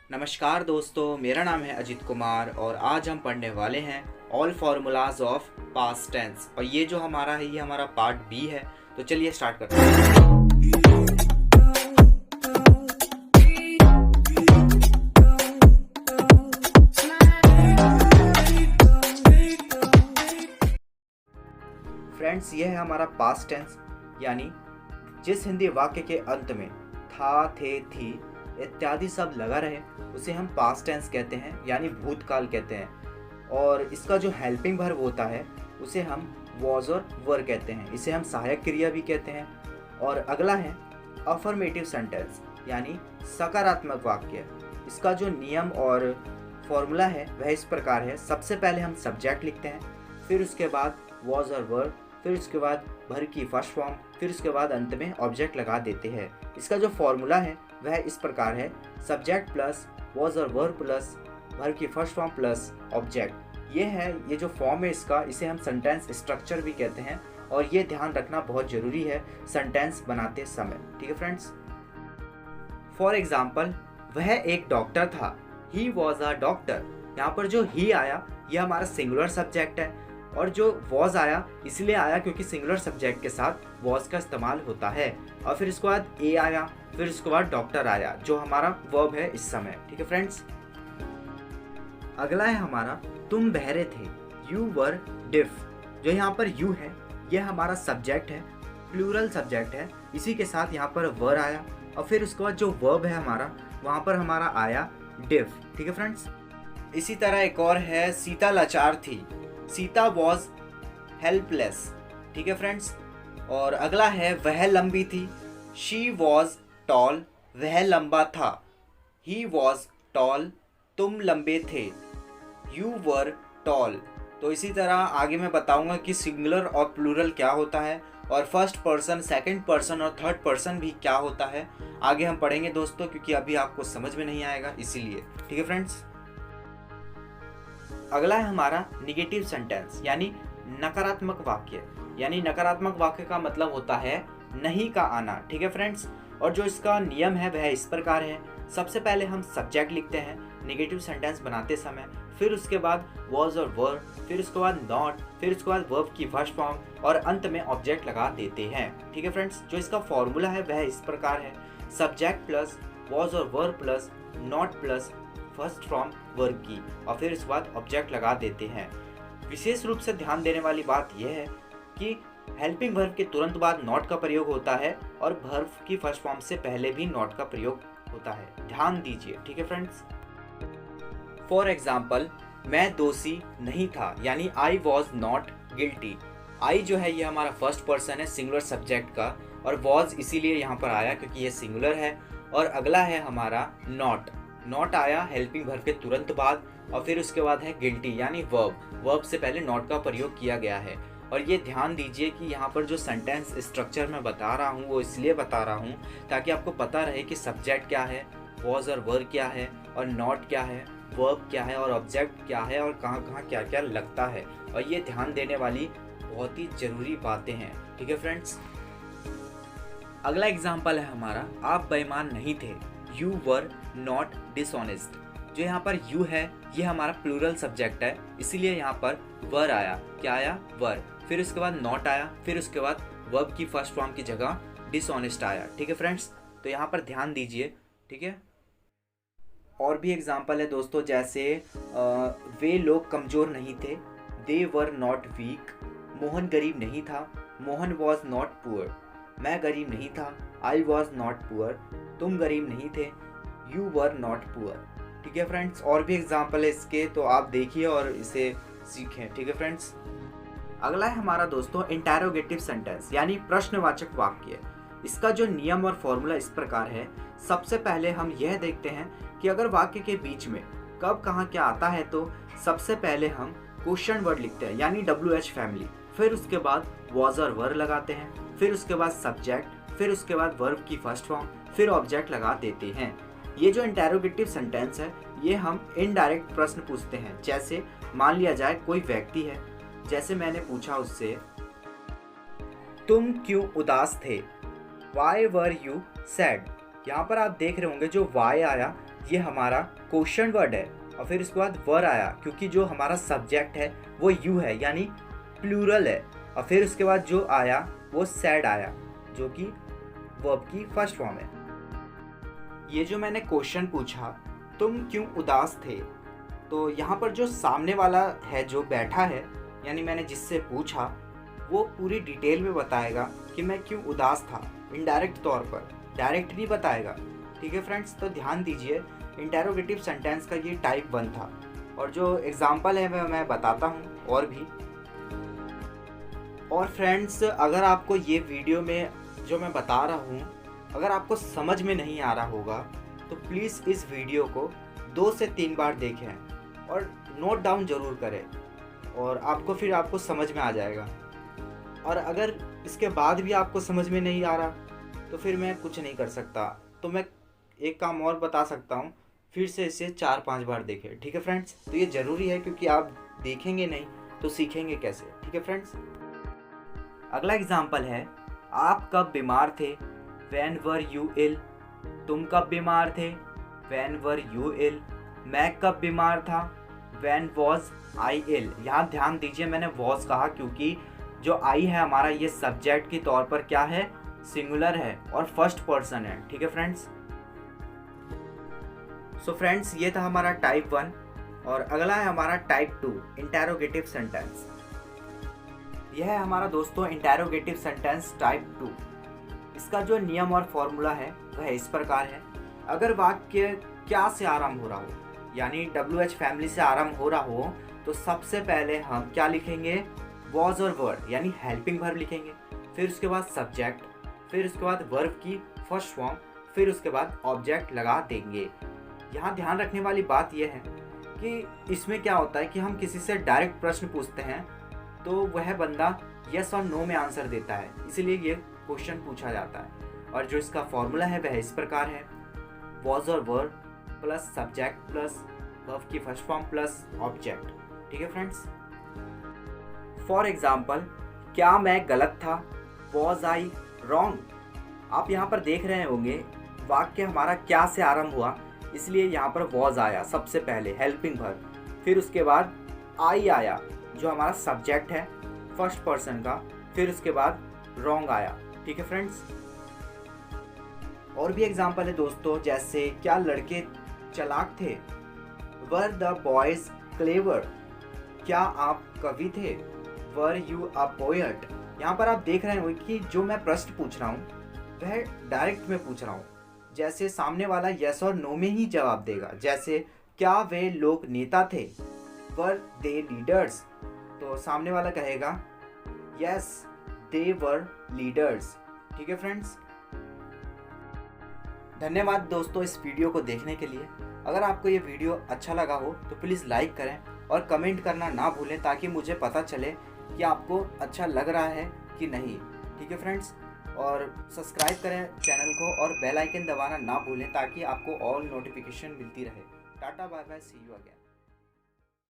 नमस्कार दोस्तों, मेरा नाम है अजित कुमार और आज हम पढ़ने वाले हैं all formulas of past tense. और ये जो हमारा है ये हमारा पार्ट बी है। तो चलिए स्टार्ट करते हैं। फ्रेंड्स, ये है हमारा पास्ट टेंस, यानी जिस हिंदी वाक्य के अंत में था, थे, थी इत्यादि सब लगा रहे उसे हम पास्ट टेंस कहते हैं, यानी भूतकाल कहते हैं। और इसका जो हेल्पिंग वर्ब होता है उसे हम वॉज और वर कहते हैं। इसे हम सहायक क्रिया भी कहते हैं। और अगला है अफर्मेटिव सेंटेंस, यानी सकारात्मक वाक्य। इसका जो नियम और फॉर्मूला है वह इस प्रकार है। सबसे पहले हम सब्जेक्ट लिखते हैं, फिर उसके बाद वॉज और वर, फिर उसके बाद भर की फर्स्ट फॉर्म, फिर उसके बाद अंत में ऑब्जेक्ट लगा देते हैं। इसका जो फॉर्मूला है वह इस प्रकार है: सब्जेक्ट प्लस वॉज और वर प्लस भर की फर्स्ट फॉर्म प्लस ऑब्जेक्ट। ये जो फॉर्म है इसका, इसे हम सेंटेंस स्ट्रक्चर भी कहते हैं। और ये ध्यान रखना बहुत ज़रूरी है सेंटेंस बनाते समय। ठीक है फ्रेंड्स। फॉर एग्जाम्पल, वह एक डॉक्टर था। He was a doctor. यहाँ पर जो ही आया यह हमारा सिंगुलर सब्जेक्ट है, और जो वॉज आया इसलिए आया क्योंकि सिंगुलर सब्जेक्ट के साथ वॉज का इस्तेमाल होता है। और फिर उसके बाद ए आया, फिर उसके बाद डॉक्टर आया, जो हमारा वर्ब है इस समय। ठीक है फ्रेंड्स। अगला है हमारा तुम बहरे थे। यू वर डिफ। जो यहाँ पर यू है यह हमारा सब्जेक्ट है, प्लूरल सब्जेक्ट है। इसी के साथ यहाँ पर वर आया, और फिर उसके बाद जो वर्ब है हमारा वहाँ पर हमारा आया डिफ। ठीक है फ्रेंड्स। इसी तरह एक और है सीता लाचार थी। Sita was helpless. ठीक है फ्रेंड्स। और अगला है वह लंबी थी। She was tall. वह लंबा था। He was tall. तुम लंबे थे। You were toll. तो इसी तरह आगे मैं बताऊंगा कि सिंगुलर और प्लूरल क्या होता है, और फर्स्ट पर्सन, सेकंड पर्सन और थर्ड पर्सन भी क्या होता है। आगे हम पढ़ेंगे दोस्तों, क्योंकि अभी आपको समझ में नहीं आएगा इसीलिए। ठीक है फ्रेंड्स। अगला है हमारा निगेटिव सेंटेंस, यानी नकारात्मक वाक्य। यानी नकारात्मक वाक्य का मतलब होता है नहीं का आना। ठीक है फ्रेंड्स। और जो इसका नियम है वह इस प्रकार है। सबसे पहले हम सब्जेक्ट लिखते हैं निगेटिव सेंटेंस बनाते समय, फिर उसके बाद वॉज और वर, फिर उसके बाद नॉट, फिर उसके बाद वर्ब की फर्स्ट फॉर्म, और अंत में ऑब्जेक्ट लगा देते हैं। ठीक है फ्रेंड्स। जो इसका फॉर्मूला है वह इस प्रकार है: सब्जेक्ट प्लस वॉज और वर plus not plus first form verb की, और फिर इसके बाद ऑब्जेक्ट लगा देते हैं। विशेष रूप से ध्यान देने वाली बात यह है कि हेल्पिंग वर्ब के तुरंत बाद नॉट का प्रयोग होता है, और वर्ब की फर्स्ट फॉर्म से पहले भी नॉट का प्रयोग होता है। ध्यान दीजिए। ठीक है फ्रेंड्स। फॉर एग्जाम्पल, मैं दोषी नहीं था, यानी आई वॉज नॉट गिल्टी। आई जो है ये हमारा फर्स्ट पर्सन है सिंगुलर सब्जेक्ट का, और वॉज इसीलिए यहाँ पर आया क्योंकि ये सिंगुलर है। और अगला है हमारा नॉट। नॉट आया हेल्पिंग वर्ब के तुरंत बाद, और फिर उसके बाद है गिल्टी, यानी वर्ब। वर्ब से पहले नॉट का प्रयोग किया गया है। और ये ध्यान दीजिए कि यहाँ पर जो सेंटेंस स्ट्रक्चर मैं बता रहा हूँ वो इसलिए बता रहा हूँ ताकि आपको पता रहे कि सब्जेक्ट क्या है, वॉज और वर क्या है, और नॉट क्या है, वर्ब क्या है, और ऑब्जेक्ट क्या है, और कहाँ कहाँ क्या क्या लगता है। और ये ध्यान देने वाली बहुत ही ज़रूरी बातें हैं। ठीक है फ्रेंड्स। अगला एग्जाम्पल है हमारा आप बेईमान नहीं थे। You were not dishonest. जो यहाँ पर यू है ये हमारा प्लूरल सब्जेक्ट है, इसीलिए यहाँ पर वर आया। क्या आया? वर। फिर उसके बाद नॉट आया, फिर उसके बाद वर्ब की फर्स्ट फॉर्म की जगह डिसऑनेस्ट आया। ठीक है फ्रेंड्स। तो यहाँ पर ध्यान दीजिए। ठीक है। और भी एग्जाम्पल है दोस्तों, जैसे वे लोग कमज़ोर नहीं थे। दे वर नॉट वीक। मोहन गरीब नहीं था। Mohan was not poor. मैं गरीब नहीं था। I was not poor. तुम गरीब नहीं थे। You were not poor. ठीक है फ्रेंड्स। और भी एग्जाम्पल है इसके, तो आप देखिए और इसे सीखें। ठीक है फ्रेंड्स। अगला है हमारा दोस्तों इंटेरोगेटिव सेंटेंस, यानी प्रश्नवाचक वाक्य। इसका जो नियम और फॉर्मूला इस प्रकार है। सबसे पहले हम यह देखते हैं कि अगर वाक्य के बीच में कब कहाँ क्या आता है, तो सबसे पहले हम क्वेश्चन वर्ड लिखते हैं, यानी WH फैमिली। फिर उसके बाद वॉज और वर लगाते हैं, फिर उसके बाद सब्जेक्ट, फिर उसके बाद वर्ब की फर्स्ट फॉर्म, फिर ऑब्जेक्ट लगा देते हैं। ये जो इंटेरोगेटिव सेंटेंस है ये हम इनडायरेक्ट प्रश्न पूछते हैं। जैसे मान लिया जाए कोई व्यक्ति है, जैसे मैंने पूछा उससे तुम क्यों उदास थे। Why were you sad? यहाँ पर आप देख रहे होंगे जो वाई आया ये हमारा क्वेश्चन वर्ड है और फिर उसके बाद वर आया क्योंकि जो हमारा सब्जेक्ट है वो यू है यानी प्लूरल है, और फिर उसके बाद जो आया वो सैड आया जो कि वर्ब की फर्स्ट फॉर्म है। ये जो मैंने क्वेश्चन पूछा तुम क्यों उदास थे, तो यहाँ पर जो सामने वाला है जो बैठा है यानी मैंने जिससे पूछा वो पूरी डिटेल में बताएगा कि मैं क्यों उदास था, इनडायरेक्ट तौर पर, डायरेक्ट नहीं बताएगा। ठीक है फ्रेंड्स, तो ध्यान दीजिए इंटेरोगेटिव सेंटेंस का ये टाइप 1 था और जो एग्जाम्पल है वह मैं बताता हूँ और भी। और फ्रेंड्स अगर आपको ये वीडियो में जो मैं बता रहा हूँ अगर आपको समझ में नहीं आ रहा होगा तो प्लीज़ इस वीडियो को 2 से 3 बार देखें और नोट डाउन ज़रूर करें और आपको समझ में आ जाएगा। और अगर इसके बाद भी आपको समझ में नहीं आ रहा तो फिर मैं कुछ नहीं कर सकता, तो मैं एक काम और बता सकता हूँ, फिर से इसे 4-5 बार देखें। ठीक है फ्रेंड्स, तो ये ज़रूरी है क्योंकि आप देखेंगे नहीं तो सीखेंगे कैसे। ठीक है फ्रेंड्स, अगला एग्जाम्पल है आप कब बीमार थे, When were you ill? तुम कब बीमार थे, When were you ill? मैं कब बीमार था, When was I ill? यहाँ ध्यान दीजिए मैंने was कहा क्योंकि जो I है हमारा ये सब्जेक्ट के तौर पर क्या है, सिंगुलर है और फर्स्ट पर्सन है। ठीक है फ्रेंड्स, सो फ्रेंड्स ये था हमारा टाइप 1 और अगला है हमारा टाइप 2 इंटेरोगेटिव सेंटेंस। यह है हमारा दोस्तों इंटेरोगेटिव सेंटेंस टाइप 2। इसका जो नियम और फॉर्मूला है वह इस प्रकार है। अगर वाक्य क्या से आरंभ हो रहा हो यानी WH फैमिली से आरंभ हो रहा हो तो सबसे पहले हम क्या लिखेंगे, वॉज और वर्ड यानी हेल्पिंग वर्ब लिखेंगे, फिर उसके बाद सब्जेक्ट, फिर उसके बाद वर्ब की फर्स्ट फॉर्म, फिर उसके बाद ऑब्जेक्ट लगा देंगे। यहाँ ध्यान रखने वाली बात यह है कि इसमें क्या होता है कि हम किसी से डायरेक्ट प्रश्न पूछते हैं तो वह बंदा यस और नो में आंसर देता है, इसीलिए ये क्वेश्चन पूछा जाता है। और जो इसका फॉर्मूला है वह इस प्रकार है, वॉज और verb plus subject plus verb की फर्स्ट फॉर्म प्लस ऑब्जेक्ट। ठीक है फ्रेंड्स, फॉर एग्जाम्पल क्या मैं गलत था, वॉज आई रॉन्ग। आप यहाँ पर देख रहे होंगे वाक्य हमारा क्या से आरंभ हुआ, इसलिए यहाँ पर वॉज आया सबसे पहले हेल्पिंग वर्ब, फिर उसके बाद आई आया जो हमारा सब्जेक्ट है फर्स्ट पर्सन का, फिर उसके बाद रॉन्ग आया। ठीक है फ्रेंड्स, और भी एग्जाम्पल है दोस्तों, जैसे क्या लड़के चालाक थे, वर द बॉयज क्लेवर। क्या आप कवि थे, वर यू अ पोएट। यहाँ पर आप देख रहे हो कि जो मैं प्रश्न पूछ रहा हूँ वह डायरेक्ट में पूछ रहा हूँ, जैसे सामने वाला यस और नो में ही जवाब देगा। जैसे क्या वे लोग नेता थे, वर दे लीडर्स, तो सामने वाला कहेगा यस दे वर लीडर्स। ठीक है फ्रेंड्स, धन्यवाद दोस्तों इस वीडियो को देखने के लिए। अगर आपको ये वीडियो अच्छा लगा हो तो प्लीज़ लाइक करें और कमेंट करना ना भूलें ताकि मुझे पता चले कि आपको अच्छा लग रहा है कि नहीं। ठीक है फ्रेंड्स, और सब्सक्राइब करें चैनल को और बेल आइकन दबाना ना भूलें ताकि आपको ऑल नोटिफिकेशन मिलती रहे। Tata bye bye, see you again.